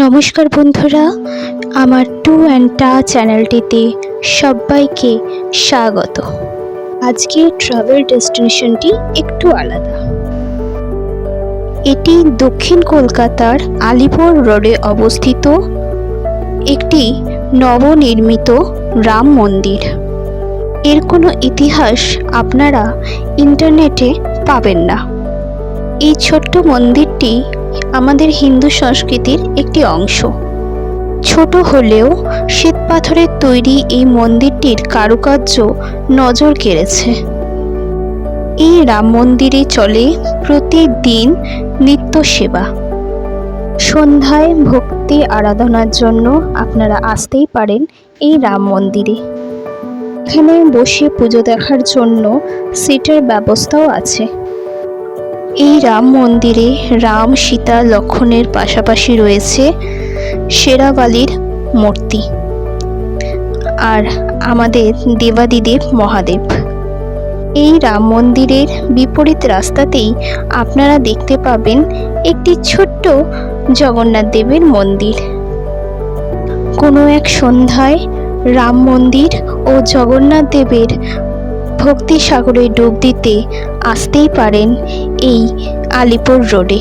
নমস্কার বন্ধুরা, আমার টু অ্যান্ড টা চ্যানেলটিতে সবাইকে স্বাগত। আজকে ট্রাভেল ডেস্টিনেশনটি একটু আলাদা। এটি দক্ষিণ কলকাতার আলিপুর রোডে অবস্থিত একটি নবনির্মিত রাম মন্দির। এর কোনো ইতিহাস আপনারা ইন্টারনেটে পাবেন না। এই ছোট্ট মন্দিরটি আমাদের হিন্দু সংস্কৃতির একটি অংশ। ছোট হলেও শ্বেতপাথরের তৈরি এই মন্দিরটির কারুকার্য নজর কেড়েছে। এই রাম মন্দিরে চলে প্রতিদিন নিত্য সেবা। সন্ধ্যায় ভক্তি আরাধনার জন্য আপনারা আসতেই পারেন এই রাম মন্দিরে। এখানে বসে পুজো দেখার জন্য সিটের ব্যবস্থাও আছে। এই রাম মন্দিরে রাম, সীতা, লক্ষ্মণের পাশাপাশি রয়েছে শেরাবালির মূর্তি আর আমাদের দেবাদিদেব মহাদেব। এই রাম মন্দিরের বিপরীত রাস্তাতেই আপনারা দেখতে পাবেন একটি ছোট্ট জগন্নাথ দেবের মন্দির। কোনো এক সন্ধ্যায় রাম মন্দির ও জগন্নাথ দেবের ভক্তি সাগরে ডুব দিতে আসতেই পারেন এই আলিপুর রোডে।